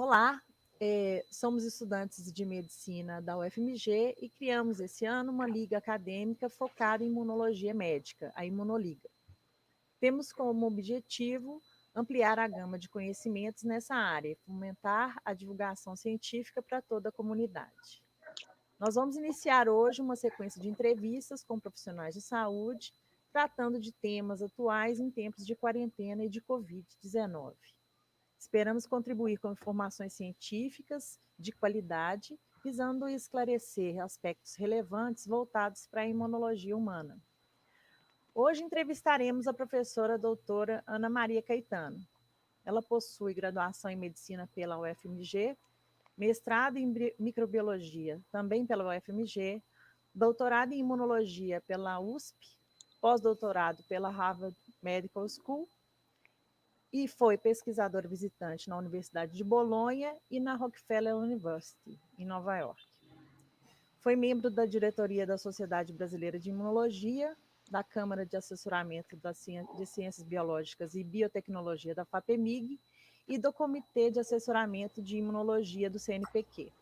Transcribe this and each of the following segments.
Olá, somos estudantes de medicina da UFMG e criamos esse ano uma liga acadêmica focada em imunologia médica, a Imunoliga. Temos como objetivo ampliar a gama de conhecimentos nessa área e fomentar a divulgação científica para toda a comunidade. Nós vamos iniciar hoje uma sequência de entrevistas com profissionais de saúde, tratando de temas atuais em tempos de quarentena e de Covid-19. Esperamos contribuir com informações científicas de qualidade, visando esclarecer aspectos relevantes voltados para a imunologia humana. Hoje entrevistaremos a professora doutora Ana Maria Caetano. Ela possui graduação em medicina pela UFMG, mestrado em microbiologia também pela UFMG, doutorado em imunologia pela USP, pós-doutorado pela Harvard Medical School e foi pesquisadora visitante na Universidade de Bolonha e na Rockefeller University, em Nova York. Foi membro da diretoria da Sociedade Brasileira de Imunologia, da Câmara de Assessoramento de Ciências Biológicas e Biotecnologia da FAPEMIG e do Comitê de Assessoramento de Imunologia do CNPq.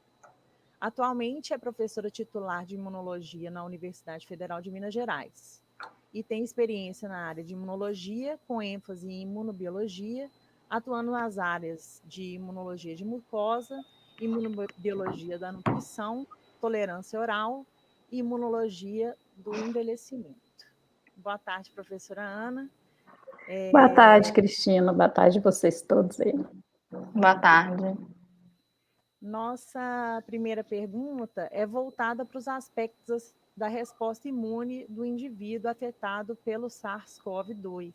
Atualmente é professora titular de Imunologia na Universidade Federal de Minas Gerais e tem experiência na área de imunologia, com ênfase em imunobiologia, atuando nas áreas de imunologia de mucosa, imunobiologia da nutrição, tolerância oral e imunologia do envelhecimento. Boa tarde, professora Ana. Boa tarde, Cristina. Boa tarde a vocês todos aí. Boa tarde. Nossa primeira pergunta é voltada para os aspectos da resposta imune do indivíduo afetado pelo SARS-CoV-2.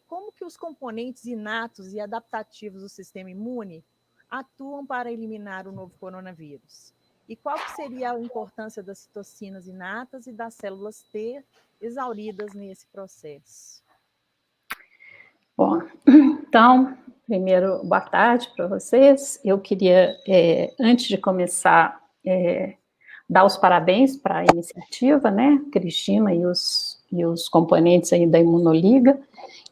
Como que os componentes inatos e adaptativos do sistema imune atuam para eliminar o novo coronavírus? E qual que seria a importância das citocinas inatas e das células T exauridas nesse processo? Bom, então, primeiro, boa tarde para vocês. Eu queria, antes de começar, dar os parabéns para a iniciativa, né, Cristina e os componentes aí da Imunoliga.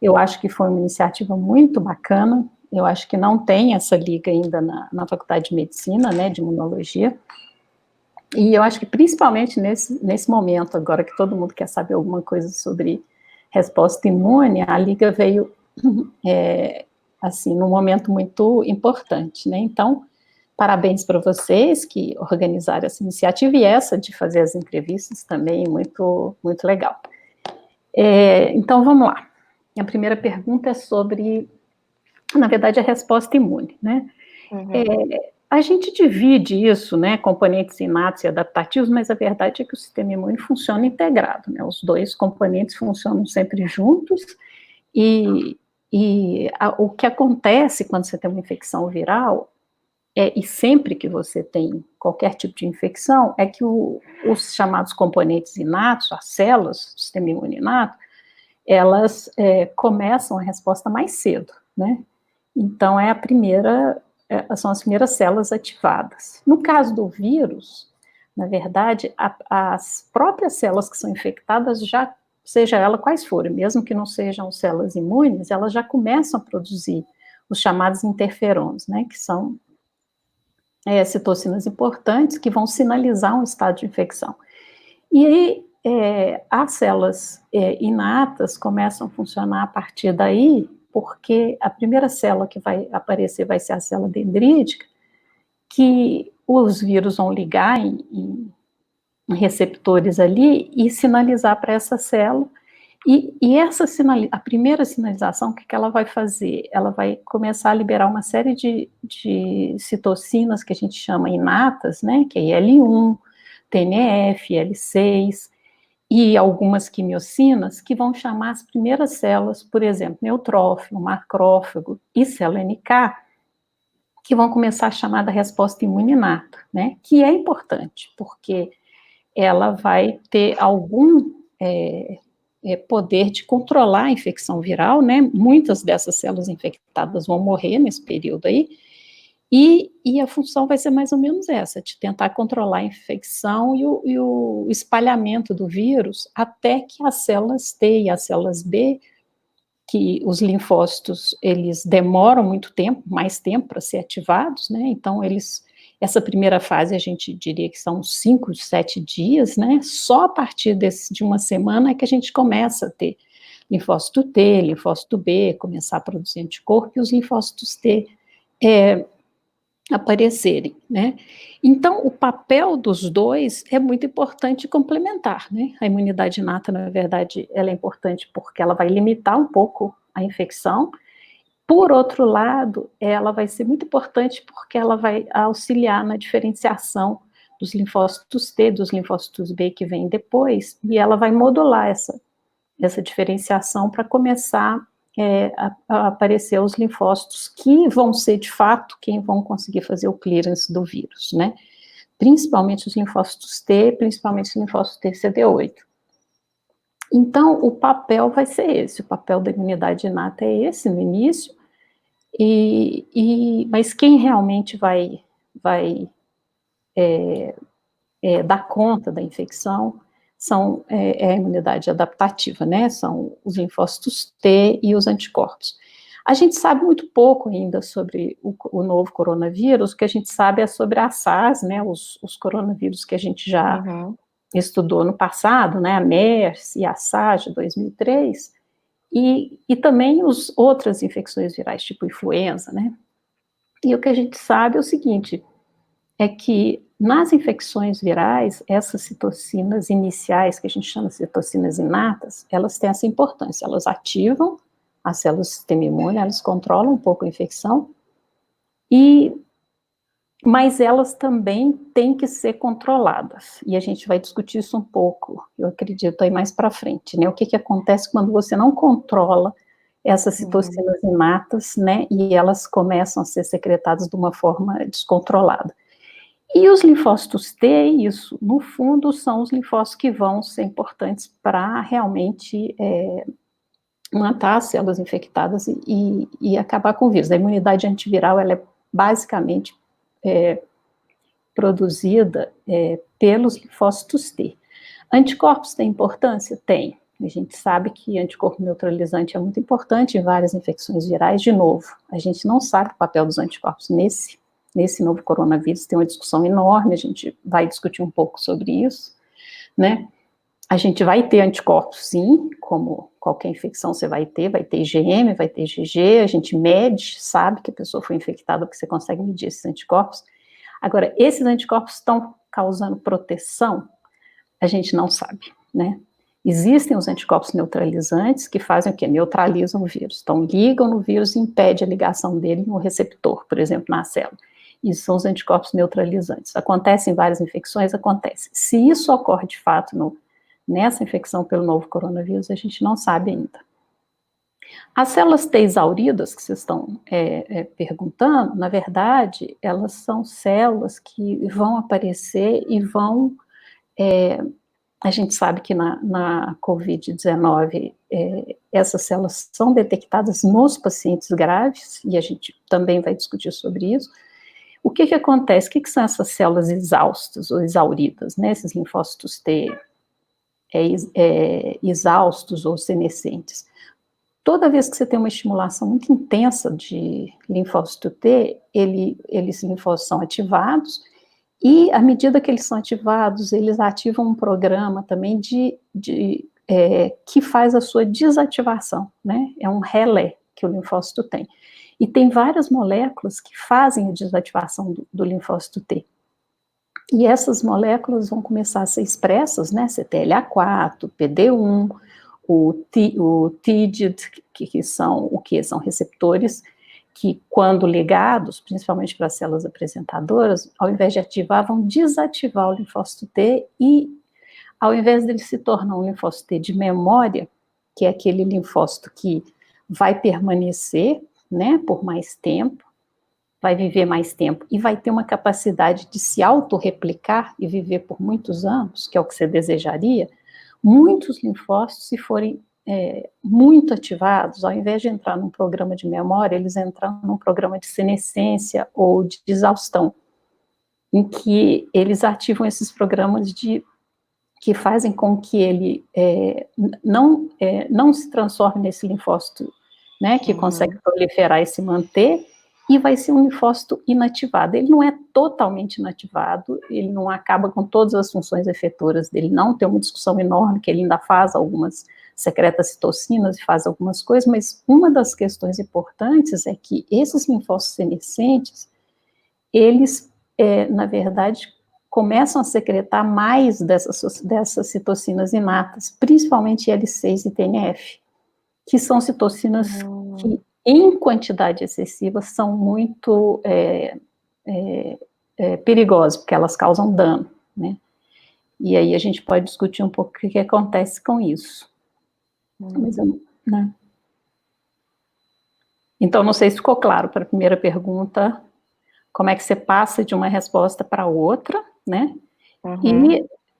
Eu acho que foi uma iniciativa muito bacana. Eu acho que não tem essa liga ainda na Faculdade de Medicina, né, de Imunologia. E eu acho que principalmente nesse momento, agora que todo mundo quer saber alguma coisa sobre resposta imune, a liga veio assim, num momento muito importante, né? Então, parabéns para vocês que organizaram essa iniciativa e essa de fazer as entrevistas também, muito, muito legal. Então, vamos lá. A primeira pergunta é sobre, na verdade, a resposta imune, né? A gente divide isso, né, componentes inatos e adaptativos, mas a verdade é que o sistema imune funciona integrado, né? Os dois componentes funcionam sempre juntos e o que acontece quando você tem uma infecção viral, e sempre que você tem qualquer tipo de infecção, é que os chamados componentes inatos, as células do sistema imune inato, elas começam a resposta mais cedo, né? Então, são as primeiras células ativadas. No caso do vírus, na verdade, as próprias células que são infectadas já, seja ela quais forem, mesmo que não sejam células imunes, elas já começam a produzir os chamados interferons, né, que são citocinas importantes que vão sinalizar um estado de infecção. E aí, as células inatas começam a funcionar a partir daí, porque a primeira célula que vai aparecer vai ser a célula dendrítica, que os vírus vão ligar em receptores ali e sinalizar para essa célula. E a primeira sinalização, o que ela vai fazer? Ela vai começar a liberar uma série de citocinas que a gente chama inatas, né? Que é L1, TNF, L6, e algumas quimiocinas que vão chamar as primeiras células, por exemplo, neutrófilo, macrófago e célula NK, que vão começar a chamada resposta imune inata, né? Que é importante, porque ela vai ter algum poder de controlar a infecção viral, né? Muitas dessas células infectadas vão morrer nesse período aí, e a função vai ser mais ou menos essa, de tentar controlar a infecção e o espalhamento do vírus até que as células T e as células B, que os linfócitos, eles demoram muito tempo, mais tempo para ser ativados, né? Então, essa primeira fase, a gente diria que são 5, 7 dias, né? Só a partir de uma semana é que a gente começa a ter linfócito T, linfócito B, começar a produzir anticorpo, e os linfócitos T aparecerem, né? Então, o papel dos dois é muito importante e complementar, né? A imunidade inata, na verdade, ela é importante porque ela vai limitar um pouco a infecção. Por outro lado, ela vai ser muito importante porque ela vai auxiliar na diferenciação dos linfócitos T, dos linfócitos B que vêm depois, e ela vai modular essa diferenciação para começar a aparecer os linfócitos que vão ser, de fato, quem vão conseguir fazer o clearance do vírus, né? Principalmente os linfócitos T, principalmente os linfócitos TCD8. Então, o papel vai ser esse, o papel da imunidade inata é esse no início, mas quem realmente vai dar conta da infecção é a imunidade adaptativa, né? São os linfócitos T e os anticorpos. A gente sabe muito pouco ainda sobre o novo coronavírus, o que a gente sabe é sobre a SARS, né? Os coronavírus que a gente já estudou no passado, né? A MERS e a SARS de 2003, e também as outras infecções virais, tipo influenza, né? E o que a gente sabe é o seguinte, é que nas infecções virais, essas citocinas iniciais, que a gente chama de citocinas inatas, elas têm essa importância, elas ativam as células do sistema imune, elas controlam um pouco a infecção, mas elas também têm que ser controladas, e a gente vai discutir isso um pouco, eu acredito, aí mais para frente, né, o que acontece quando você não controla essas citocinas inatas, né, e elas começam a ser secretadas de uma forma descontrolada. E os linfócitos T, isso, no fundo, são os linfócitos que vão ser importantes para realmente matar as células infectadas e acabar com o vírus. A imunidade antiviral, ela é basicamente produzida pelos linfócitos T. Anticorpos têm importância? Tem. A gente sabe que anticorpo neutralizante é muito importante em várias infecções virais. De novo, a gente não sabe o papel dos anticorpos nesse novo coronavírus, tem uma discussão enorme, a gente vai discutir um pouco sobre isso, né? A gente vai ter anticorpos, sim, como qualquer infecção você vai ter IgM, vai ter IgG, a gente mede, sabe que a pessoa foi infectada, porque você consegue medir esses anticorpos. Agora, esses anticorpos estão causando proteção? A gente não sabe, né? Existem os anticorpos neutralizantes que fazem o quê? Neutralizam o vírus. Então, ligam no vírus e impedem a ligação dele no receptor, por exemplo, na célula. Isso são os anticorpos neutralizantes. Acontece em várias infecções? Acontece. Se isso ocorre de fato nessa infecção pelo novo coronavírus, a gente não sabe ainda. As células T exauridas, que vocês estão perguntando, na verdade, elas são células que vão aparecer e vão... a gente sabe que na Covid-19, essas células são detectadas nos pacientes graves, e a gente também vai discutir sobre isso. O que acontece? O que são essas células exaustas ou exauridas, né? Esses linfócitos T exaustos ou senescentes. Toda vez que você tem uma estimulação muito intensa de linfócito T, esses linfócitos são ativados, e à medida que eles são ativados, eles ativam um programa também que faz a sua desativação, né? É um relé que o linfócito tem. E tem várias moléculas que fazem a desativação do linfócito T. E essas moléculas vão começar a ser expressas, né? CTLA4, PD1, o TIGIT, que são o que? São receptores que, quando ligados, principalmente para as células apresentadoras, ao invés de ativar, vão desativar o linfócito T e, ao invés dele se tornar um linfócito T de memória, que é aquele linfócito que vai permanecer, né, por mais tempo, vai viver mais tempo e vai ter uma capacidade de se autorreplicar e viver por muitos anos, que é o que você desejaria, muitos linfócitos, se forem muito ativados, ao invés de entrar num programa de memória, eles entram num programa de senescência ou de exaustão, em que eles ativam esses programas que fazem com que ele não se transforme nesse linfócito né, que consegue proliferar e se manter, e vai ser um linfócito inativado. Ele não é totalmente inativado, ele não acaba com todas as funções efetoras dele, não. Tem uma discussão enorme que ele ainda faz algumas, secreta citocinas e faz algumas coisas, mas uma das questões importantes é que esses linfócitos senescentes, eles, na verdade, começam a secretar mais dessas citocinas inatas, principalmente IL-6 e TNF, que são citocinas que, em quantidade excessiva, são muito perigosas, porque elas causam dano, né? E aí a gente pode discutir um pouco o que acontece com isso. Mas, né? Então, não sei se ficou claro para a primeira pergunta, como é que você passa de uma resposta para outra, né?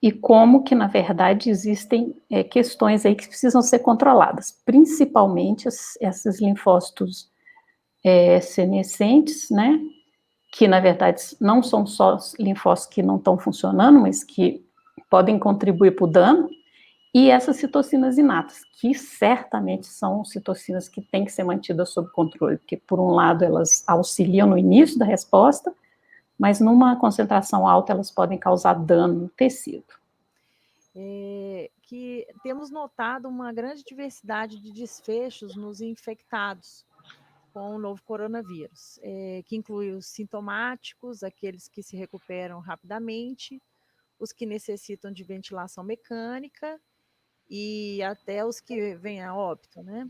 E como que, na verdade, existem questões aí que precisam ser controladas, principalmente esses linfócitos senescentes, né? Que, na verdade, não são só linfócitos que não estão funcionando, mas que podem contribuir para o dano, e essas citocinas inatas, que certamente são citocinas que têm que ser mantidas sob controle, porque, por um lado, elas auxiliam no início da resposta, mas numa concentração alta elas podem causar dano no tecido. Que temos notado uma grande diversidade de desfechos nos infectados com o novo coronavírus, que inclui os sintomáticos, aqueles que se recuperam rapidamente, os que necessitam de ventilação mecânica e até os que vêm a óbito, né?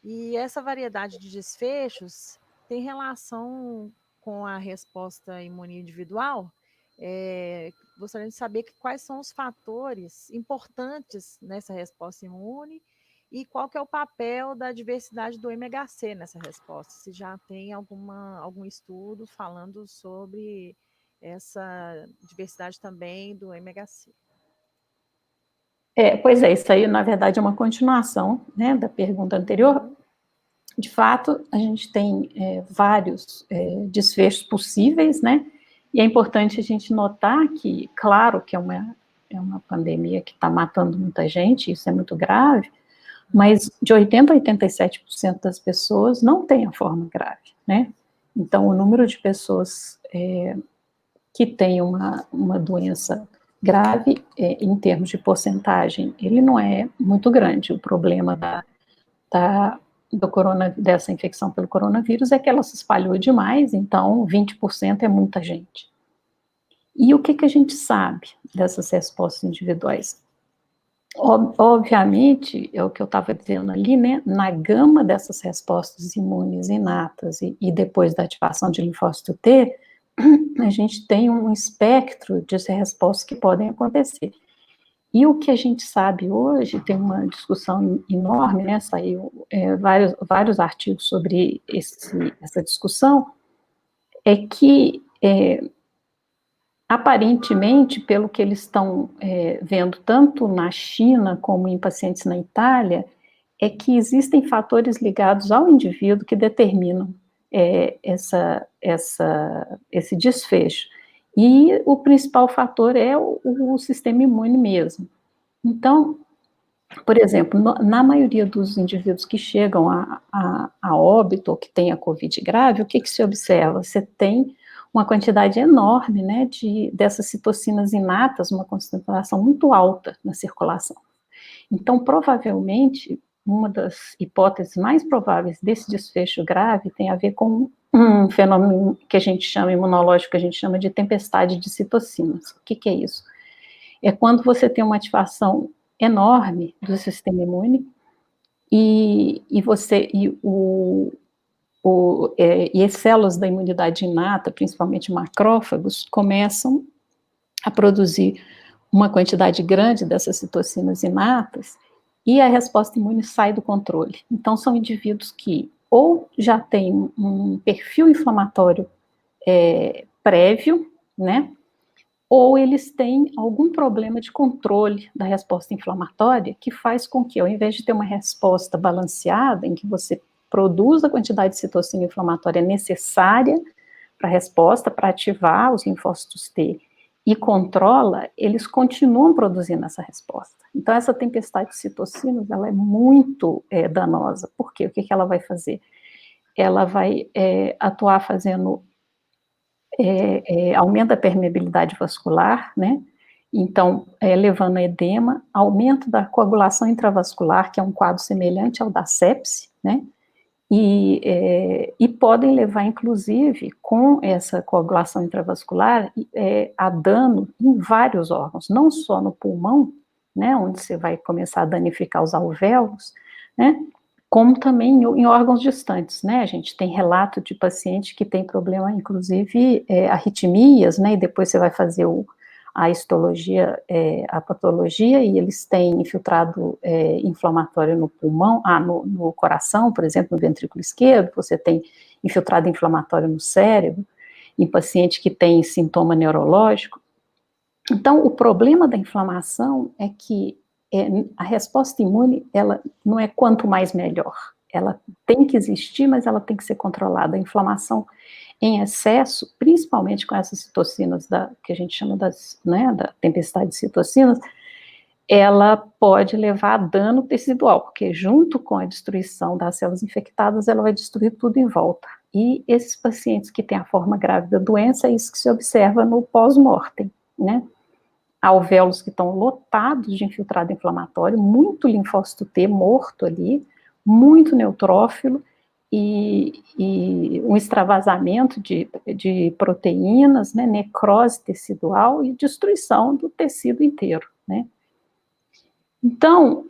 E essa variedade de desfechos tem relação com a resposta imune individual. Gostaria de saber quais são os fatores importantes nessa resposta imune e qual que é o papel da diversidade do MHC nessa resposta. Se já tem algum estudo falando sobre essa diversidade também do MHC. Pois é, isso aí, na verdade, é uma continuação, né, da pergunta anterior. De fato, a gente tem vários desfechos possíveis, né, e é importante a gente notar que, claro, que é uma pandemia que está matando muita gente, isso é muito grave, mas de 80% a 87% das pessoas não têm a forma grave, né, então o número de pessoas que têm uma doença grave, em termos de porcentagem, ele não é muito grande. O problema dessa infecção pelo coronavírus é que ela se espalhou demais, então 20% é muita gente. E o que a gente sabe dessas respostas individuais? Obviamente, é o que eu estava dizendo ali, né, na gama dessas respostas imunes inatas e depois da ativação de linfócito T, a gente tem um espectro de respostas que podem acontecer. E o que a gente sabe hoje, tem uma discussão enorme, né, saiu vários artigos sobre essa discussão, é que, aparentemente, pelo que eles estão vendo tanto na China como em pacientes na Itália, é que existem fatores ligados ao indivíduo que determinam esse desfecho. E o principal fator é o sistema imune mesmo. Então, por exemplo, na maioria dos indivíduos que chegam a óbito ou que têm a COVID grave, o que se observa? Você tem uma quantidade enorme, né, dessas citocinas inatas, uma concentração muito alta na circulação. Então, provavelmente, uma das hipóteses mais prováveis desse desfecho grave tem a ver com um fenômeno que a gente chama, imunológico, que a gente chama de tempestade de citocinas. O que é isso? É quando você tem uma ativação enorme do sistema imune e as células da imunidade inata, principalmente macrófagos, começam a produzir uma quantidade grande dessas citocinas inatas e a resposta imune sai do controle. Então, são indivíduos que ou já têm um perfil inflamatório prévio, né, ou eles têm algum problema de controle da resposta inflamatória que faz com que, ao invés de ter uma resposta balanceada, em que você produz a quantidade de citocina inflamatória necessária para a resposta, para ativar os linfócitos T, e controla, eles continuam produzindo essa resposta. Então, essa tempestade de citocinas, ela é muito danosa. Por quê? O que ela vai fazer? Ela vai atuar fazendo aumento da permeabilidade vascular, né? Então, levando a edema, aumento da coagulação intravascular, que é um quadro semelhante ao da sepse, né? E podem levar, inclusive, com essa coagulação intravascular, a dano em vários órgãos, não só no pulmão, né, onde você vai começar a danificar os alvéolos, né, como também em órgãos distantes, né, a gente tem relato de paciente que tem problema, inclusive, arritmias, né, e depois você vai fazer a histologia, a patologia, e eles têm infiltrado inflamatório no pulmão, no coração, por exemplo, no ventrículo esquerdo, você tem infiltrado inflamatório no cérebro, em paciente que tem sintoma neurológico. Então, o problema da inflamação é que a resposta imune, ela não é quanto mais melhor, ela tem que existir, mas ela tem que ser controlada. A inflamação em excesso, principalmente com essas citocinas que a gente chama da tempestade de citocinas, ela pode levar a dano tecidual, porque junto com a destruição das células infectadas, ela vai destruir tudo em volta. E esses pacientes que têm a forma grave da doença, é isso que se observa no pós-mortem, né? Alvéolos que estão lotados de infiltrado inflamatório, muito linfócito T morto ali, muito neutrófilo, e um extravasamento de proteínas, né, necrose tecidual e destruição do tecido inteiro, né. Então,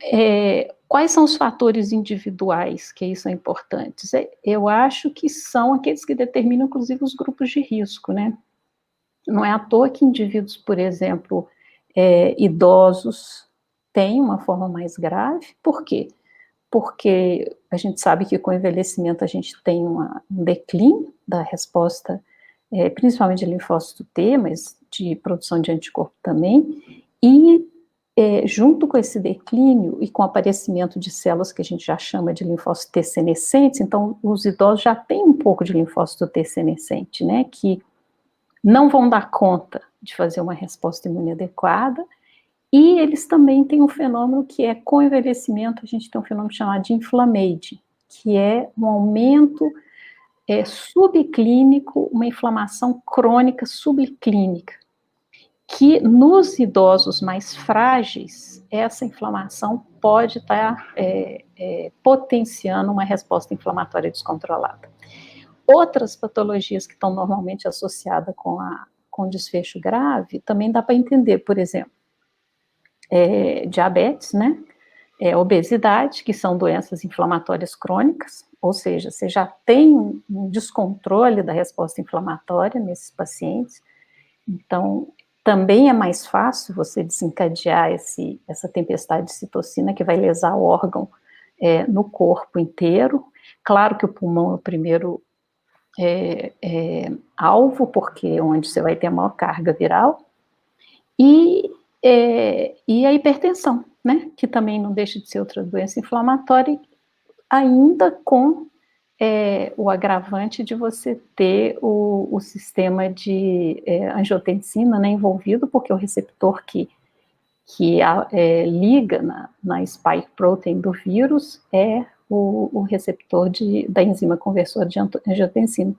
quais são os fatores individuais que isso é importante? Eu acho que são aqueles que determinam, inclusive, os grupos de risco, né. Não é à toa que indivíduos, por exemplo, idosos têm uma forma mais grave. Por quê? Porque a gente sabe que com o envelhecimento a gente tem um declínio da resposta, principalmente de linfócito T, mas de produção de anticorpo também, e junto com esse declínio e com o aparecimento de células que a gente já chama de linfócito T senescentes, então os idosos já têm um pouco de linfócito T senescente, né, que não vão dar conta de fazer uma resposta imune adequada. E eles também têm um fenômeno que é, com o envelhecimento, a gente tem um fenômeno chamado de inflammage, que é um aumento subclínico, uma inflamação crônica subclínica, que nos idosos mais frágeis, essa inflamação pode estar potenciando uma resposta inflamatória descontrolada. Outras patologias que estão normalmente associadas com desfecho grave, também dá para entender, por exemplo, diabetes, né? Obesidade, que são doenças inflamatórias crônicas, ou seja, você já tem um descontrole da resposta inflamatória nesses pacientes, então também é mais fácil você desencadear essa tempestade de citocina que vai lesar o órgão no corpo inteiro. Claro que o pulmão é o primeiro alvo, porque é onde você vai ter a maior carga viral, e a hipertensão, né, que também não deixa de ser outra doença inflamatória, ainda com o agravante de você ter o sistema de angiotensina, né, envolvido, porque o receptor que liga na spike protein do vírus é o receptor da enzima conversora de angiotensina.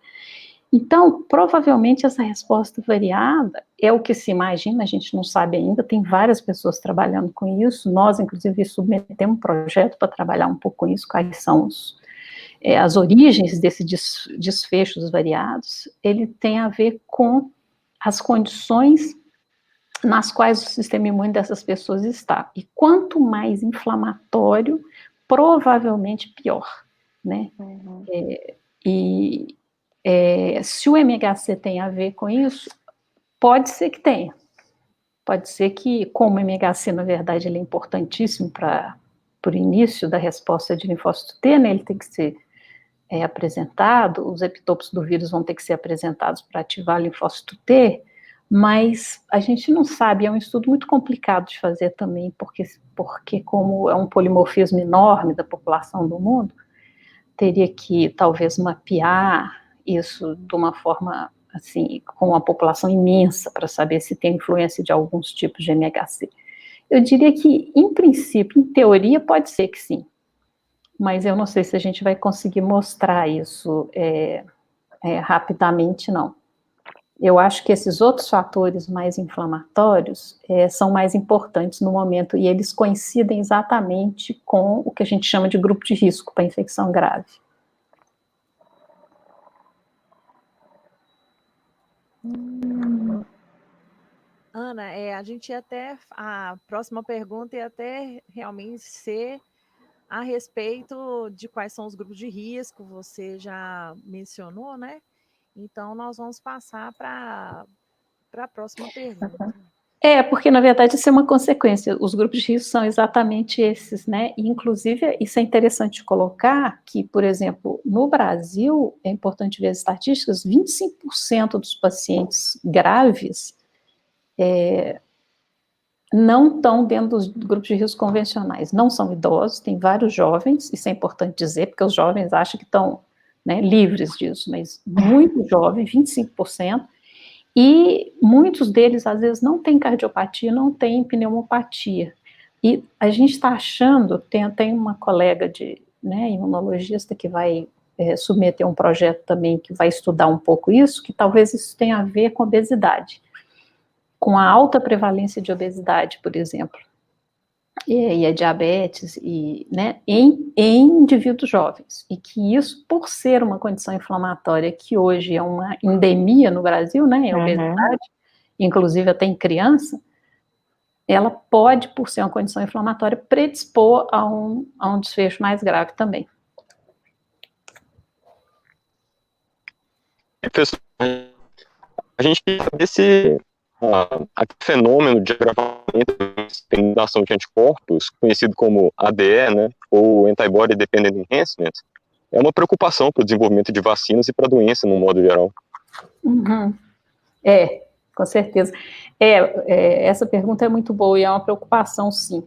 Então, provavelmente essa resposta variada é o que se imagina, a gente não sabe ainda, tem várias pessoas trabalhando com isso, nós, inclusive, submetemos um projeto para trabalhar um pouco com isso, quais são as origens desses desfechos variados. Ele tem a ver com as condições nas quais o sistema imune dessas pessoas está, e quanto mais inflamatório, provavelmente pior, né? Uhum. Se o MHC tem a ver com isso, pode ser que tenha. Pode ser que, como o MHC, na verdade, ele é importantíssimo para o início da resposta de linfócito T, né, ele tem que ser apresentado, os epitopos do vírus vão ter que ser apresentados para ativar linfócito T, mas a gente não sabe, é um estudo muito complicado de fazer também, porque como é um polimorfismo enorme da população do mundo, teria que talvez mapear isso de uma forma assim, com uma população imensa para saber se tem influência de alguns tipos de MHC. Eu diria que, em princípio, em teoria, pode ser que sim, mas eu não sei se a gente vai conseguir mostrar isso rapidamente, não. Eu acho que esses outros fatores mais inflamatórios são mais importantes no momento, e eles coincidem exatamente com o que a gente chama de grupo de risco para infecção grave. Ana, a próxima pergunta ia até realmente ser a respeito de quais são os grupos de risco, você já mencionou, né? Então, nós vamos passar para a próxima pergunta. Porque, na verdade, isso é uma consequência. Os grupos de risco são exatamente esses, né? E, inclusive, isso é interessante colocar que, por exemplo, no Brasil, é importante ver as estatísticas, 25% dos pacientes graves não estão dentro dos grupos de risco convencionais. Não são idosos, tem vários jovens, isso é importante dizer, porque os jovens acham que estão, né, livres disso, mas muito jovem, 25%, e muitos deles, às vezes, não têm cardiopatia, não têm pneumopatia. E a gente está achando, tem uma colega imunologista que vai submeter um projeto também que vai estudar um pouco isso, que talvez isso tenha a ver com obesidade, com a alta prevalência de obesidade, por exemplo, e a diabetes, né, em indivíduos jovens, e que isso, por ser uma condição inflamatória que hoje é uma endemia no Brasil, né, a obesidade, inclusive até em criança, ela pode, por ser uma condição inflamatória, predispor a um desfecho mais grave também. Professor, a gente quer saber se aquele fenômeno de agravamento da ação de anticorpos, conhecido como ADE, né, ou Antibody Dependent Enhancement, é uma preocupação para o desenvolvimento de vacinas e para a doença, no modo geral. Uhum. Com certeza. Essa pergunta é muito boa e é uma preocupação, sim.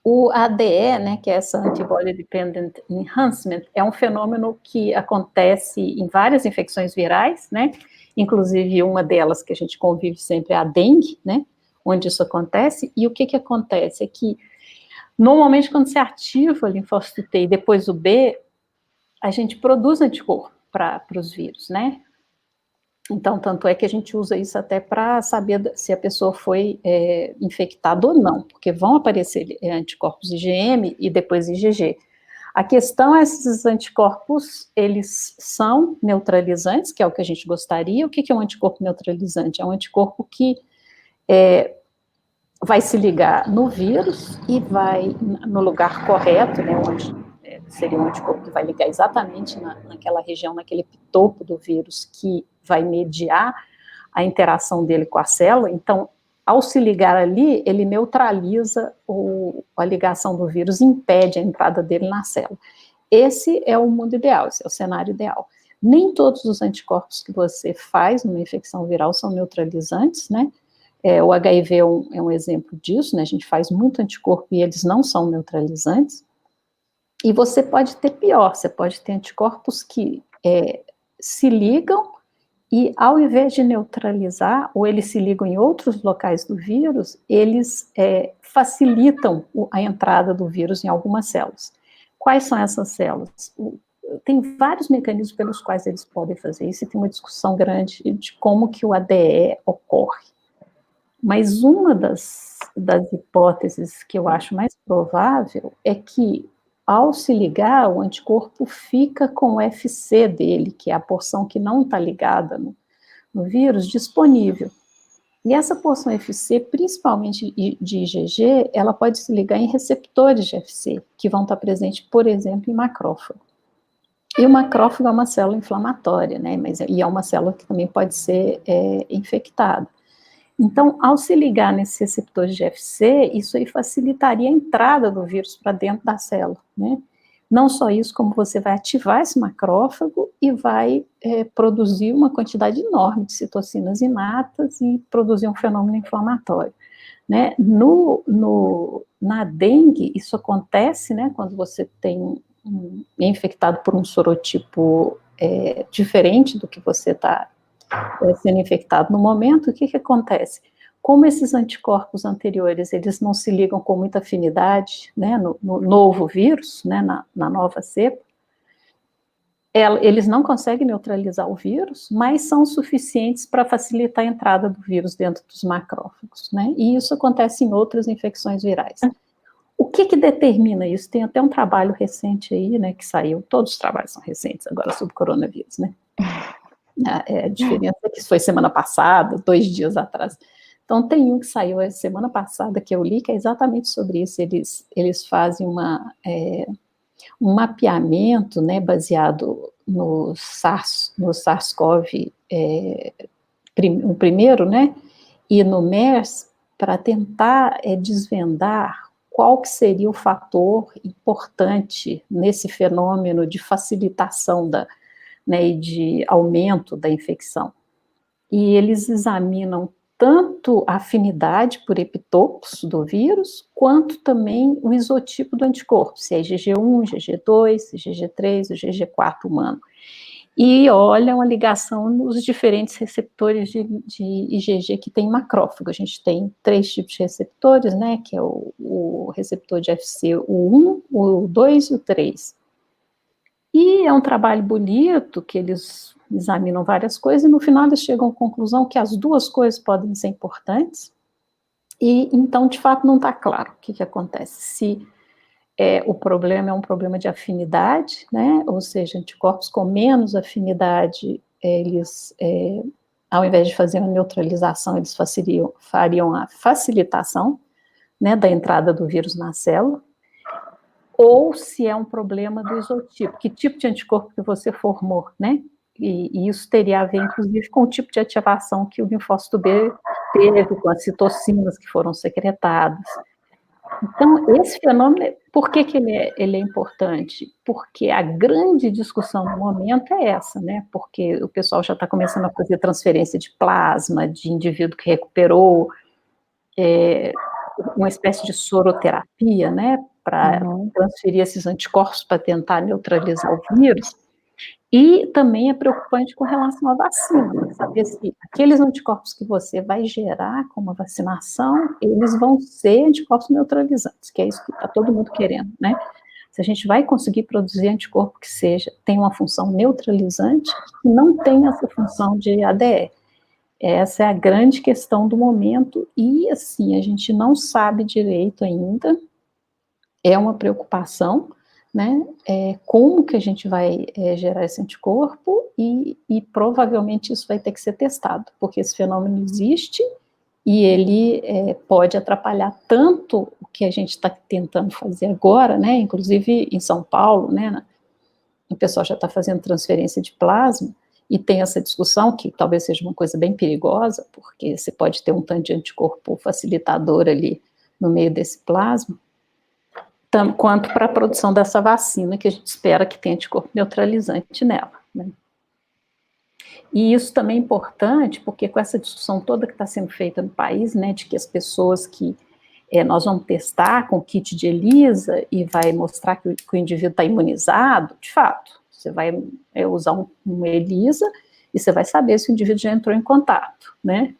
O ADE, né, que é essa Antibody Dependent Enhancement, é um fenômeno que acontece em várias infecções virais, né, inclusive uma delas que a gente convive sempre é a dengue, né, onde isso acontece, e o que acontece é que, normalmente, quando se ativa o linfócito T e depois o B, a gente produz anticorpo para os vírus, né. Então, tanto é que a gente usa isso até para saber se a pessoa foi infectada ou não, porque vão aparecer anticorpos IgM e depois IgG. A questão é se esses anticorpos, eles são neutralizantes, que é o que a gente gostaria. O que é um anticorpo neutralizante? É um anticorpo que vai se ligar no vírus e vai no lugar correto, né, onde seria um anticorpo que vai ligar exatamente naquela região, naquele epitopo do vírus que vai mediar a interação dele com a célula. Então, ao se ligar ali, ele neutraliza a ligação do vírus, impede a entrada dele na célula. Esse é o mundo ideal, esse é o cenário ideal. Nem todos os anticorpos que você faz numa infecção viral são neutralizantes, né? O HIV é um exemplo disso, né? A gente faz muito anticorpo e eles não são neutralizantes. E você pode ter pior, você pode ter anticorpos que se ligam e, ao invés de neutralizar, ou eles se ligam em outros locais do vírus, eles facilitam a entrada do vírus em algumas células. Quais são essas células? Tem vários mecanismos pelos quais eles podem fazer isso, e tem uma discussão grande de como que o ADE ocorre. Mas uma das hipóteses que eu acho mais provável é que, ao se ligar, o anticorpo fica com o FC dele, que é a porção que não está ligada no vírus, disponível. E essa porção FC, principalmente de IgG, ela pode se ligar em receptores de FC, que vão estar presentes, por exemplo, em macrófago. E o macrófago é uma célula inflamatória, né? E é uma célula que também pode ser infectada. Então, ao se ligar nesses receptores de FC, isso aí facilitaria a entrada do vírus para dentro da célula, né? Não só isso, como você vai ativar esse macrófago e vai produzir uma quantidade enorme de citocinas inatas e produzir um fenômeno inflamatório, né? Na dengue, isso acontece, né, quando você é infectado por um sorotipo diferente do que você está sendo infectado no momento, o que acontece? Como esses anticorpos anteriores, eles não se ligam com muita afinidade, né, no novo vírus, né, na nova cepa, eles não conseguem neutralizar o vírus, mas são suficientes para facilitar a entrada do vírus dentro dos macrófagos, né? E isso acontece em outras infecções virais. O que determina isso? Tem até um trabalho recente aí, né, que saiu, todos os trabalhos são recentes agora sobre coronavírus, né? A diferença é que isso foi semana passada, 2 dias atrás. Então, tem um que saiu semana passada que eu li, que é exatamente sobre isso. Eles fazem um mapeamento, né, baseado no SARS-CoV, o primeiro, né, e no MERS, para tentar desvendar qual que seria o fator importante nesse fenômeno de facilitação né, e de aumento da infecção. E eles examinam tanto a afinidade por epitopos do vírus, quanto também o isotipo do anticorpo, se é IgG1, IgG2, IgG3, IgG4 humano. E olham a ligação nos diferentes receptores de IgG que tem macrófago. A gente tem 3 tipos de receptores, né, que é o receptor de FC, o 1, o 2 e o 3. E é um trabalho bonito, que eles examinam várias coisas, e no final eles chegam à conclusão que as 2 coisas podem ser importantes, e então, de fato, não está claro o que acontece. Se o problema é um problema de afinidade, né, ou seja, anticorpos com menos afinidade, eles, ao invés de fazer uma neutralização, eles fariam a facilitação, né, da entrada do vírus na célula, ou se é um problema do isotipo, que tipo de anticorpo que você formou, né? E isso teria a ver, inclusive, com o tipo de ativação que o linfócito B teve, com as citocinas que foram secretadas. Então, esse fenômeno, por que ele é importante? Porque a grande discussão no momento é essa, né? Porque o pessoal já está começando a fazer transferência de plasma, de indivíduo que recuperou, uma espécie de soroterapia, né, para transferir esses anticorpos para tentar neutralizar o vírus, e também é preocupante com relação à vacina, saber se aqueles anticorpos que você vai gerar com uma vacinação, eles vão ser anticorpos neutralizantes, que é isso que está todo mundo querendo, né? Se a gente vai conseguir produzir anticorpo que tem uma função neutralizante, que não tem essa função de ADE. Essa é a grande questão do momento, e assim, a gente não sabe direito ainda, é uma preocupação, né, como que a gente vai gerar esse anticorpo, e provavelmente isso vai ter que ser testado, porque esse fenômeno existe, e ele pode atrapalhar tanto o que a gente está tentando fazer agora, né, inclusive em São Paulo, né, o pessoal já está fazendo transferência de plasma, e tem essa discussão, que talvez seja uma coisa bem perigosa, porque você pode ter um tanto de anticorpo facilitador ali no meio desse plasma, quanto para a produção dessa vacina, que a gente espera que tenha anticorpo neutralizante nela, né? E isso também é importante, porque com essa discussão toda que está sendo feita no país, né, de que as pessoas que nós vamos testar com kit de ELISA e vai mostrar que o indivíduo está imunizado, de fato, você vai usar um ELISA e você vai saber se o indivíduo já entrou em contato, né?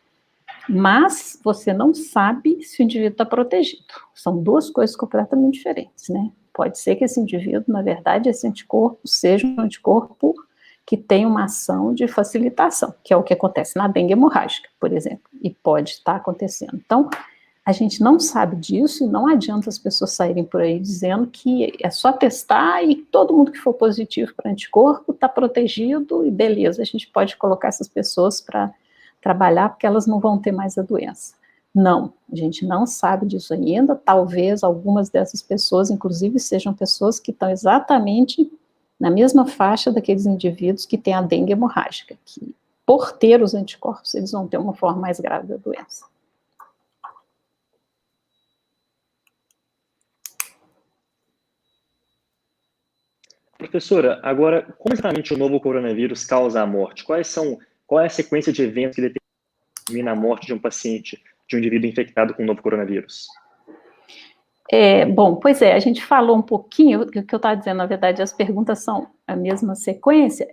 Mas você não sabe se o indivíduo está protegido. São 2 coisas completamente diferentes, né? Pode ser que esse indivíduo, na verdade, esse anticorpo seja um anticorpo que tem uma ação de facilitação, que é o que acontece na dengue hemorrágica, por exemplo, e pode estar acontecendo. Então, a gente não sabe disso, e não adianta as pessoas saírem por aí dizendo que é só testar e todo mundo que for positivo para anticorpo está protegido e beleza, a gente pode colocar essas pessoas para trabalhar porque elas não vão ter mais a doença. Não, a gente não sabe disso ainda, talvez algumas dessas pessoas, inclusive, sejam pessoas que estão exatamente na mesma faixa daqueles indivíduos que têm a dengue hemorrágica, que por ter os anticorpos, eles vão ter uma forma mais grave da doença. Professora, agora, como exatamente o novo coronavírus causa a morte? Qual é a sequência de eventos que determina a morte de um paciente, de um indivíduo infectado com o novo coronavírus? Bom, pois é, a gente falou um pouquinho, o que eu estava dizendo, na verdade, as perguntas são a mesma sequência,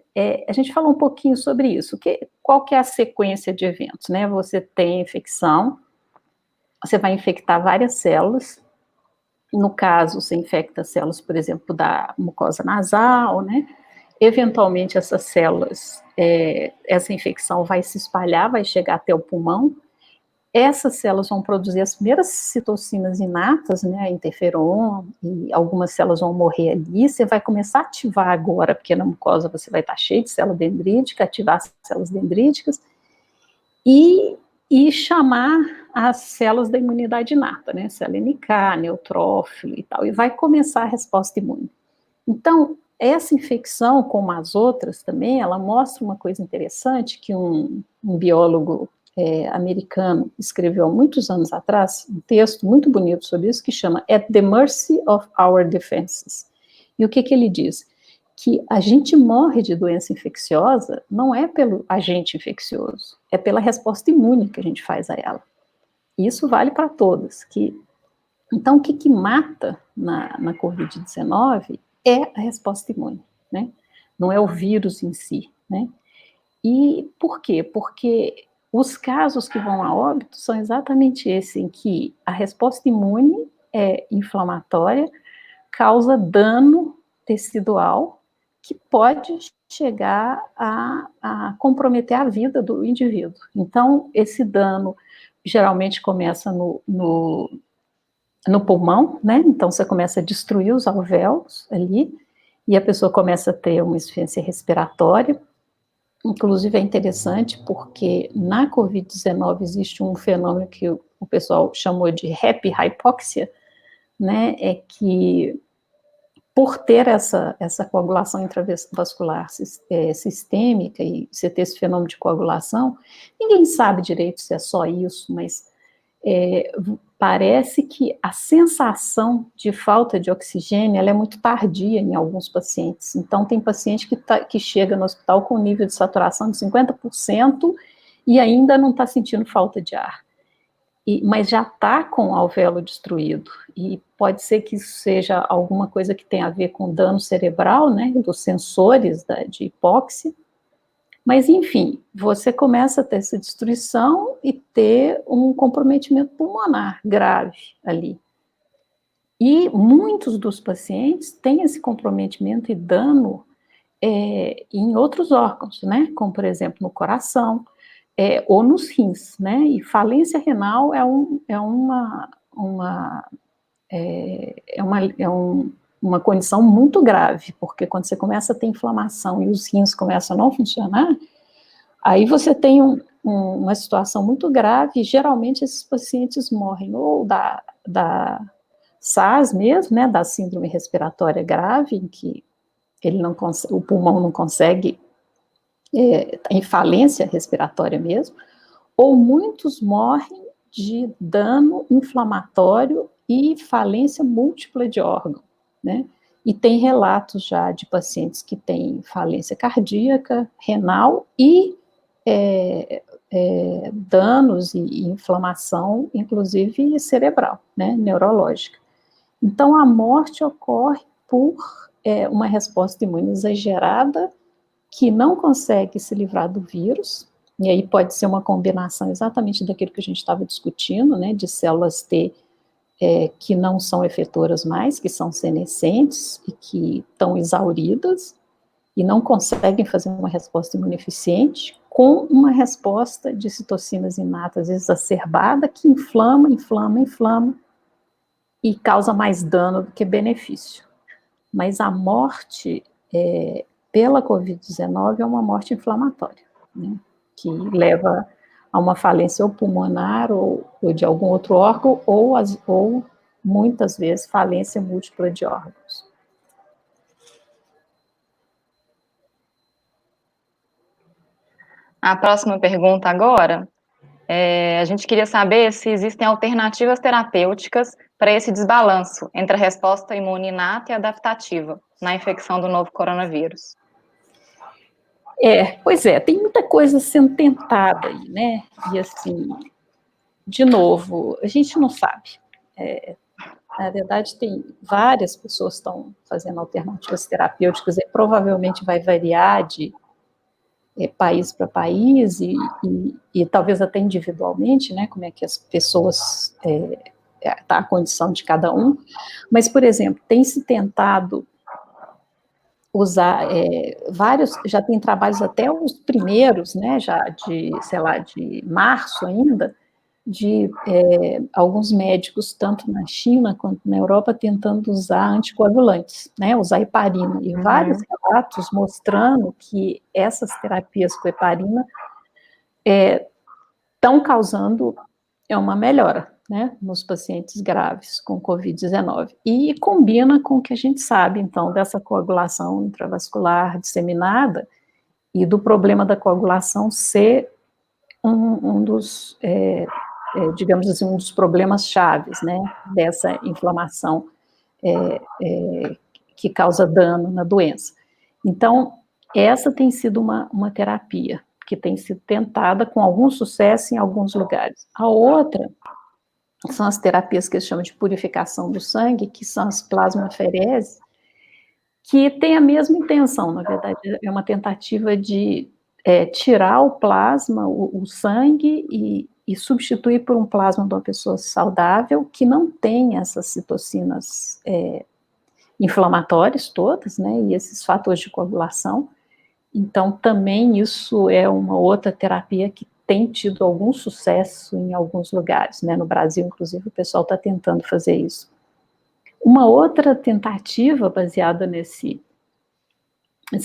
a gente falou um pouquinho sobre isso, qual que é a sequência de eventos, né? Você tem infecção, você vai infectar várias células, no caso, você infecta células, por exemplo, da mucosa nasal, né? Eventualmente, essas células, essa infecção vai se espalhar, vai chegar até o pulmão. Essas células vão produzir as primeiras citocinas inatas, né, a interferon, e algumas células vão morrer ali. Você vai começar a ativar agora, porque na mucosa você vai estar cheio de célula dendrítica, ativar as células dendríticas, e chamar as células da imunidade inata, né, célula NK, neutrófilo e tal, e vai começar a resposta imune. Então, essa infecção, como as outras também, ela mostra uma coisa interessante, que um biólogo americano escreveu há muitos anos atrás, um texto muito bonito sobre isso, que chama At the Mercy of Our Defenses. E o que ele diz? Que a gente morre de doença infecciosa não é pelo agente infeccioso, é pela resposta imune que a gente faz a ela. E isso vale para todas. Então, o que mata na Covid-19 é a resposta imune, né? Não é o vírus em si, né? E por quê? Porque os casos que vão a óbito são exatamente esses, em que a resposta imune é inflamatória, causa dano tecidual, que pode chegar a comprometer a vida do indivíduo. Então, esse dano geralmente começa no pulmão, né? Então, você começa a destruir os alvéolos ali, e a pessoa começa a ter uma insuficiência respiratória. Inclusive, é interessante porque na Covid-19 existe um fenômeno que o pessoal chamou de happy hypoxia, né? É que, por ter essa coagulação intravascular sistêmica, e você ter esse fenômeno de coagulação, ninguém sabe direito se é só isso, mas parece que a sensação de falta de oxigênio ela é muito tardia em alguns pacientes. Então, tem paciente que chega no hospital com nível de saturação de 50% e ainda não está sentindo falta de ar. Mas já está com o alvéolo destruído. E pode ser que isso seja alguma coisa que tenha a ver com dano cerebral, né, dos sensores de hipóxia. Mas, enfim, você começa a ter essa destruição e ter um comprometimento pulmonar grave ali. E muitos dos pacientes têm esse comprometimento e dano em outros órgãos, né? Como, por exemplo, no coração, ou nos rins, né? E falência renal é uma condição muito grave, porque quando você começa a ter inflamação e os rins começam a não funcionar, aí você tem uma situação muito grave, e geralmente esses pacientes morrem ou da SARS mesmo, né, da síndrome respiratória grave, em que o pulmão não consegue, em falência respiratória mesmo, ou muitos morrem de dano inflamatório e falência múltipla de órgão, né? E tem relatos já de pacientes que têm falência cardíaca, renal e danos e inflamação, inclusive cerebral, né, neurológica. Então, a morte ocorre por uma resposta imune exagerada que não consegue se livrar do vírus, e aí pode ser uma combinação exatamente daquilo que a gente estava discutindo, né, de células T que não são efetoras mais, que são senescentes e que estão exauridas, e não conseguem fazer uma resposta imunodeficiente, com uma resposta de citocinas inatas exacerbada, que inflama, e causa mais dano do que benefício. Mas a morte pela Covid-19 é uma morte inflamatória, né, que leva a uma falência ou pulmonar ou de algum outro órgão, ou muitas vezes falência múltipla de órgãos. A próxima pergunta agora, a gente queria saber se existem alternativas terapêuticas para esse desbalanço entre a resposta imune inata e adaptativa na infecção do novo coronavírus. Pois é, tem muita coisa sendo tentada aí, né? E assim, de novo, a gente não sabe. Na verdade, tem várias pessoas que estão fazendo alternativas terapêuticas, e provavelmente vai variar de país para país e talvez até individualmente, né, como é que as pessoas, tá a condição de cada um, mas, por exemplo, tem se tentado usar vários, já tem trabalhos até os primeiros, né, já de, sei lá, de março ainda, de alguns médicos, tanto na China quanto na Europa, tentando usar anticoagulantes, né, usar heparina, e vários relatos mostrando que essas terapias com heparina estão causando uma melhora, né, nos pacientes graves com Covid-19, e combina com o que a gente sabe, então, dessa coagulação intravascular disseminada, e do problema da coagulação ser um dos digamos assim, um dos problemas chaves, né, dessa inflamação que causa dano na doença. Então, essa tem sido uma terapia que tem sido tentada com algum sucesso em alguns lugares. A outra são as terapias que eles chamam de purificação do sangue, que são as plasmafereses, que tem a mesma intenção, na verdade, é uma tentativa de tirar o plasma, o sangue, e substituir por um plasma de uma pessoa saudável, que não tem essas citocinas inflamatórias todas, né, e esses fatores de coagulação. Então, também isso é uma outra terapia que tem tido algum sucesso em alguns lugares, né, no Brasil, inclusive, o pessoal está tentando fazer isso. Uma outra tentativa baseada nessa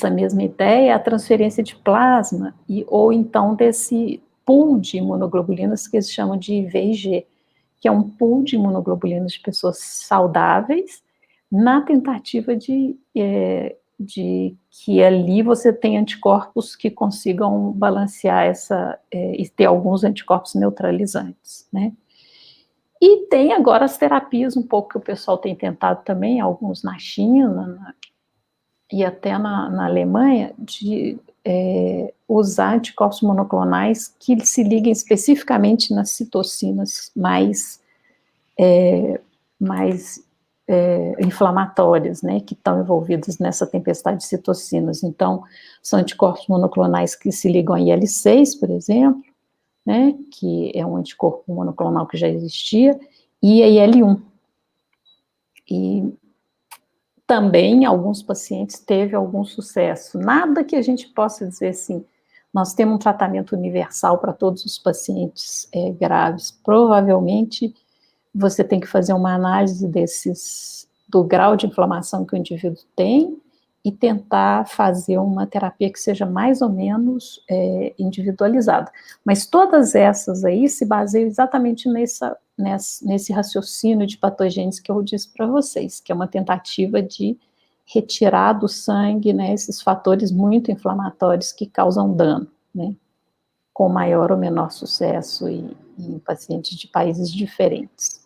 mesma ideia é a transferência de plasma, ou então desse pool de imunoglobulinas que eles chamam de VIG, que é um pool de imunoglobulinas de pessoas saudáveis, na tentativa de que ali você tem anticorpos que consigam balancear e ter alguns anticorpos neutralizantes, né? E tem agora as terapias, um pouco que o pessoal tem tentado também, alguns na China, e até na Alemanha, de usar anticorpos monoclonais que se liguem especificamente nas citocinas mais inflamatórias, né, que estão envolvidas nessa tempestade de citocinas. Então, são anticorpos monoclonais que se ligam a IL-6, por exemplo, né, que é um anticorpo monoclonal que já existia, e a IL-1. E também, alguns pacientes teve algum sucesso. Nada que a gente possa dizer assim, nós temos um tratamento universal para todos os pacientes graves. Provavelmente, você tem que fazer uma análise do grau de inflamação que o indivíduo tem e tentar fazer uma terapia que seja mais ou menos individualizada. Mas todas essas aí se baseiam exatamente nesse raciocínio de patogênese que eu disse para vocês, que é uma tentativa de retirar do sangue, né, esses fatores muito inflamatórios que causam dano, né, com maior ou menor sucesso em pacientes de países diferentes.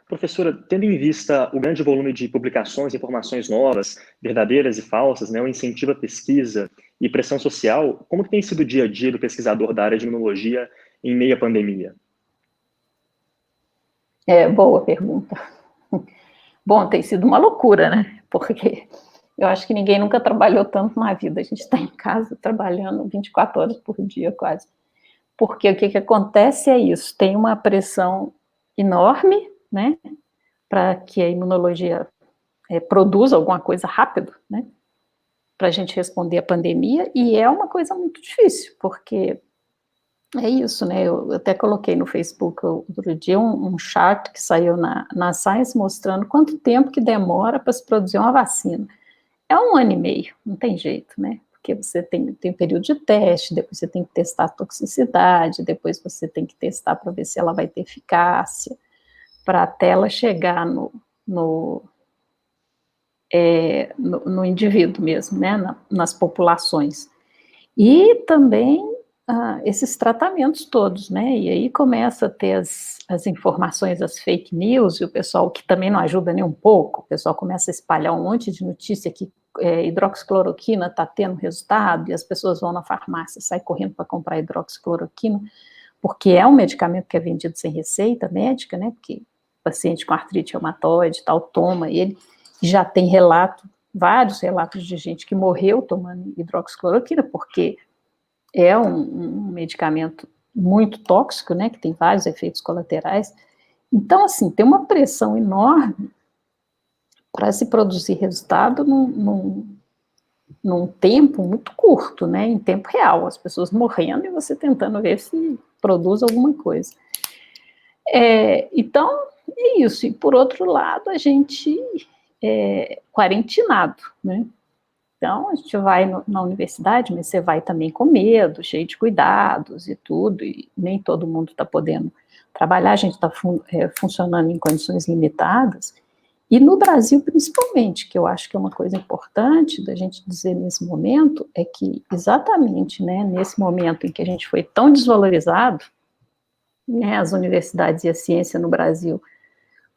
Professora, tendo em vista o grande volume de publicações, informações novas, verdadeiras e falsas, né, o incentivo à pesquisa e pressão social, como que tem sido o dia a dia do pesquisador da área de imunologia em meio à pandemia? Boa pergunta. Bom, tem sido uma loucura, né? Porque eu acho que ninguém nunca trabalhou tanto na vida. A gente está em casa trabalhando 24 horas por dia, quase. Porque o que acontece é isso, tem uma pressão enorme, né, para que a imunologia produza alguma coisa rápido, né, para a gente responder à pandemia, e é uma coisa muito difícil, porque é isso, né, eu até coloquei no Facebook outro dia um chart que saiu na Science mostrando quanto tempo que demora para se produzir uma vacina. É 1 ano e meio, não tem jeito, né, porque você tem período de teste, depois você tem que testar a toxicidade, depois você tem que testar para ver se ela vai ter eficácia, para até ela chegar no indivíduo mesmo, né, nas populações. E também esses tratamentos todos, né? E aí começa a ter as informações, as fake news, e o pessoal, que também não ajuda nem um pouco, o pessoal começa a espalhar um monte de notícia que hidroxicloroquina está tendo resultado, e as pessoas vão na farmácia, saem correndo para comprar hidroxicloroquina, porque é um medicamento que é vendido sem receita médica, né? Porque o paciente com artrite reumatoide e tal toma ele, já tem vários relatos de gente que morreu tomando hidroxicloroquina, porque é um medicamento muito tóxico, né, que tem vários efeitos colaterais. Então, assim, tem uma pressão enorme para se produzir resultado num tempo muito curto, né, em tempo real, as pessoas morrendo e você tentando ver se produz alguma coisa. Então, é isso. E, por outro lado, a gente é quarentinado, né? Então, a gente vai na universidade, mas você vai também com medo, cheio de cuidados e tudo, e nem todo mundo está podendo trabalhar, a gente está funcionando em condições limitadas, e no Brasil, principalmente, que eu acho que é uma coisa importante da gente dizer nesse momento, é que exatamente, né, nesse momento em que a gente foi tão desvalorizado, né, as universidades e a ciência no Brasil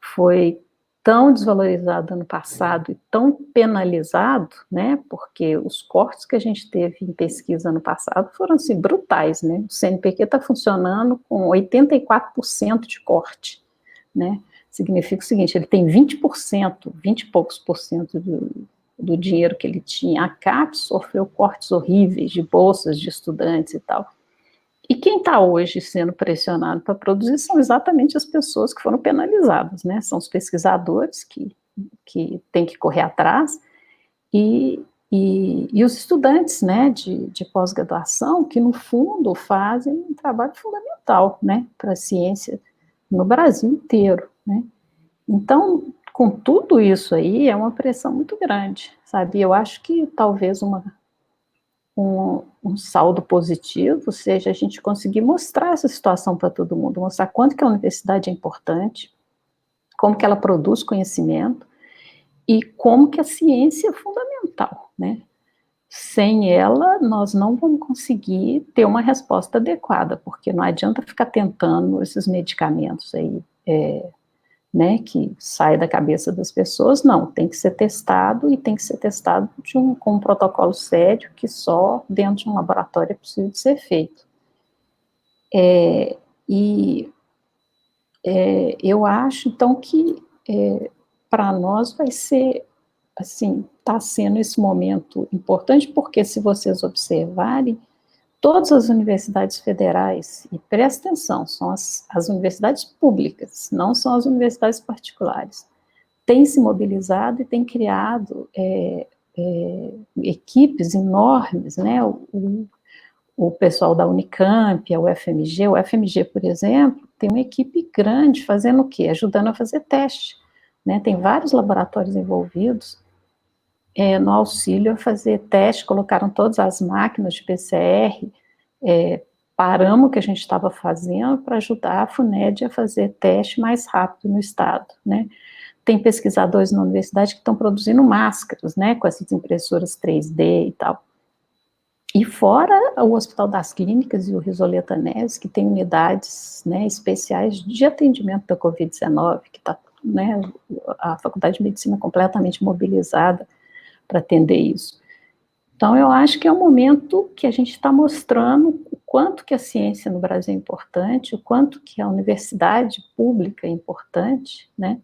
foi tão desvalorizado ano passado e tão penalizado, né, porque os cortes que a gente teve em pesquisa ano passado foram, assim, brutais, né, o CNPq está funcionando com 84% de corte, né, significa o seguinte, ele tem 20%, 20 e poucos por cento do dinheiro que ele tinha. A CAPES sofreu cortes horríveis de bolsas de estudantes e tal. E quem está hoje sendo pressionado para produzir são exatamente as pessoas que foram penalizadas, né? São os pesquisadores que têm que correr atrás e os estudantes, né, de pós-graduação, que no fundo fazem um trabalho fundamental, né, para a ciência no Brasil inteiro, né? Então, com tudo isso aí, é uma pressão muito grande, sabe? Eu acho que talvez um saldo positivo seja a gente conseguir mostrar essa situação para todo mundo, mostrar quanto que a universidade é importante, como que ela produz conhecimento e como que a ciência é fundamental, né? Sem ela, nós não vamos conseguir ter uma resposta adequada, porque não adianta ficar tentando esses medicamentos aí, né, que sai da cabeça das pessoas, não, tem que ser testado, e tem que ser testado com um protocolo sério, que só dentro de um laboratório é possível de ser feito. Eu acho, então, que para nós vai ser, assim, está sendo esse momento importante, porque se vocês observarem, todas as universidades federais, e presta atenção, são as universidades públicas, não são as universidades particulares, têm se mobilizado e têm criado equipes enormes, né? O pessoal da Unicamp, a UFMG, por exemplo, tem uma equipe grande fazendo o quê? Ajudando a fazer teste, né? Tem vários laboratórios envolvidos no auxílio a fazer teste, colocaram todas as máquinas de PCR, paramos o que a gente estava fazendo para ajudar a FUNED a fazer teste mais rápido no estado, né? Tem pesquisadores na universidade que estão produzindo máscaras, né, com essas impressoras 3D e tal. E fora o Hospital das Clínicas e o Risoleta Neves, que tem unidades, né, especiais de atendimento da Covid-19, que está, né, a Faculdade de Medicina completamente mobilizada para atender isso. Então, eu acho que é um momento que a gente está mostrando o quanto que a ciência no Brasil é importante, o quanto que a universidade pública é importante, né,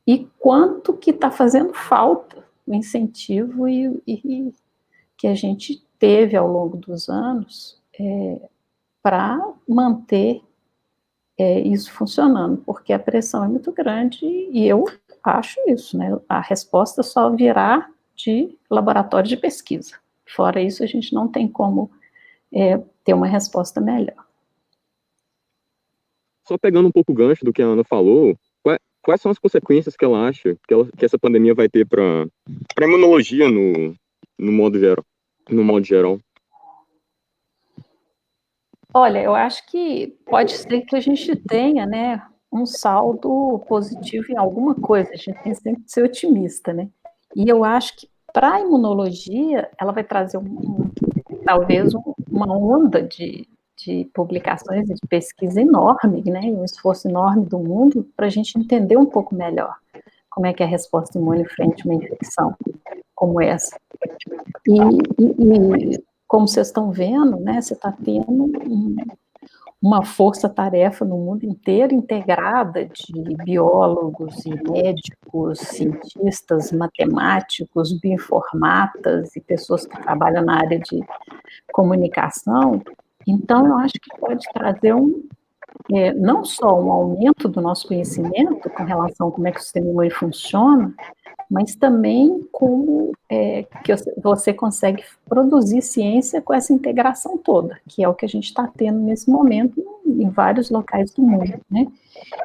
e quanto que está fazendo falta o incentivo e que a gente teve ao longo dos anos para manter isso funcionando, porque a pressão é muito grande, e eu acho isso, né, a resposta só virá de laboratório de pesquisa. Fora isso, a gente não tem como ter uma resposta melhor. Só pegando um pouco o gancho do que a Ana falou, quais são as consequências que ela acha que essa pandemia vai ter para a imunologia no modo geral? Olha, eu acho que pode ser que a gente tenha, né, um saldo positivo em alguma coisa, a gente tem sempre que ser otimista, né? E eu acho que para a imunologia, ela vai trazer talvez uma onda de de publicações e de pesquisa enorme, né, um esforço enorme do mundo para a gente entender um pouco melhor como é que é a resposta imune frente a uma infecção como essa. E como vocês estão vendo, né, você está tendo uma força-tarefa no mundo inteiro integrada de biólogos e médicos, cientistas, matemáticos, bioinformatas e pessoas que trabalham na área de comunicação. Então, eu acho que pode trazer não só um aumento do nosso conhecimento com relação a como é que o sistema imune funciona, mas também como que você consegue produzir ciência com essa integração toda, que é o que a gente está tendo nesse momento em vários locais do mundo, né?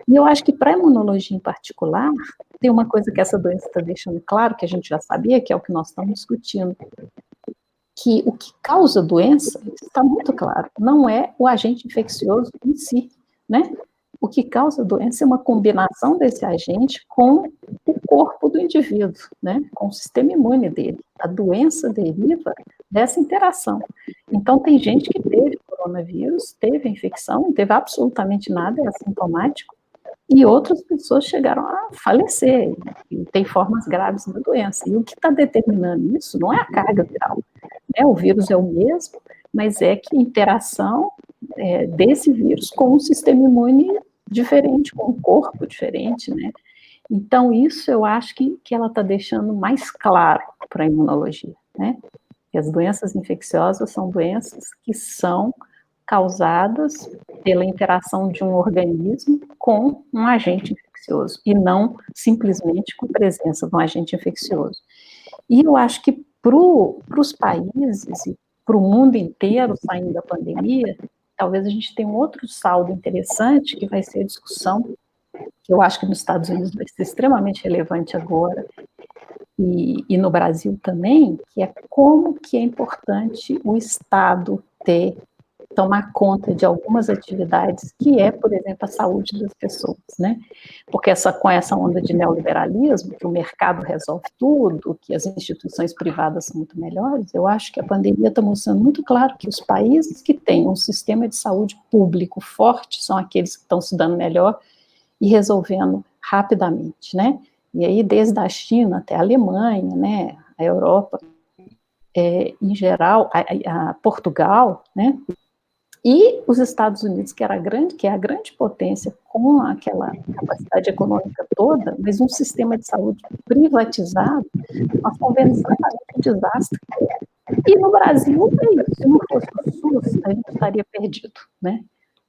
E eu acho que para a imunologia em particular, tem uma coisa que essa doença está deixando claro, que a gente já sabia, que é o que nós estamos discutindo, que o que causa doença, está muito claro, não é o agente infeccioso em si, né? O que causa doença é uma combinação desse agente com o corpo do indivíduo, né? Com o sistema imune dele. A doença deriva dessa interação. Então, tem gente que teve coronavírus, teve infecção, não teve absolutamente nada, é assintomático, e outras pessoas chegaram a falecer, e tem formas graves da doença. E o que está determinando isso não é a carga viral, né? O vírus é o mesmo, mas é que a interação desse vírus com o sistema imune diferente, com um corpo diferente, né? Então, isso eu acho que ela está deixando mais claro para a imunologia, né? Que as doenças infecciosas são doenças que são causadas pela interação de um organismo com um agente infeccioso, e não simplesmente com a presença de um agente infeccioso. E eu acho que para os países e para o mundo inteiro saindo da pandemia, talvez a gente tenha um outro saldo interessante, que vai ser a discussão, que eu acho que nos Estados Unidos vai ser extremamente relevante agora, e no Brasil também, que é como que é importante o Estado tomar conta de algumas atividades, que é, por exemplo, a saúde das pessoas, né? Porque com essa onda de neoliberalismo, que o mercado resolve tudo, que as instituições privadas são muito melhores, eu acho que a pandemia está mostrando muito claro que os países que têm um sistema de saúde público forte são aqueles que estão se dando melhor e resolvendo rapidamente, né? E aí, desde a China até a Alemanha, né, a Europa, em geral, a Portugal, né, e os Estados Unidos, que é a grande potência com aquela capacidade econômica toda, mas um sistema de saúde privatizado, nós estamos vendo exatamente um desastre. E no Brasil, se não fosse o SUS, a gente estaria perdido, né?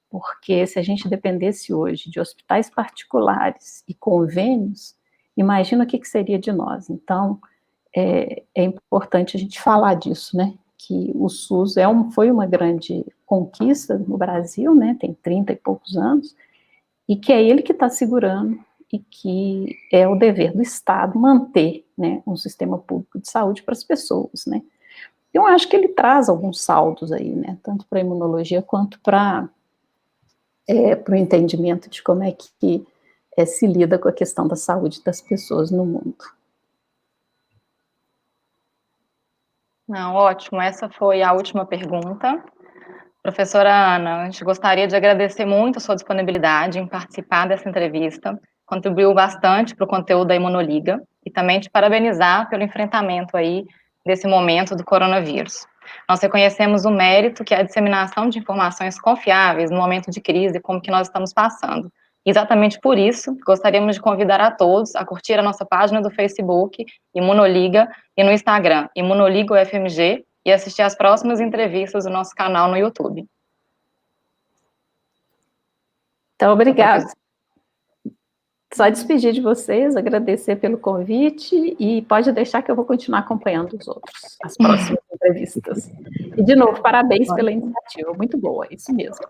Porque se a gente dependesse hoje de hospitais particulares e convênios, imagina o que seria de nós. Então, é importante a gente falar disso, né? Que o SUS foi uma grande conquista no Brasil, né? Tem 30 e poucos anos, e que é ele que está segurando, e que é o dever do Estado manter, né, um sistema público de saúde para as pessoas, né? Eu acho que ele traz alguns saldos aí, né? Tanto para a imunologia quanto para o entendimento de como é que se lida com a questão da saúde das pessoas no mundo. Não, ótimo, essa foi a última pergunta. Professora Ana, a gente gostaria de agradecer muito a sua disponibilidade em participar dessa entrevista, contribuiu bastante para o conteúdo da Imunoliga, e também te parabenizar pelo enfrentamento aí desse momento do coronavírus. Nós reconhecemos o mérito que é a disseminação de informações confiáveis no momento de crise como que nós estamos passando. Exatamente por isso, gostaríamos de convidar a todos a curtir a nossa página do Facebook, Imunoliga, e no Instagram, Imunoliga UFMG, e assistir às próximas entrevistas do nosso canal no YouTube. Então, obrigada. Só despedir de vocês, agradecer pelo convite, e pode deixar que eu vou continuar acompanhando as próximas entrevistas. E, de novo, parabéns pela iniciativa, muito boa, isso mesmo.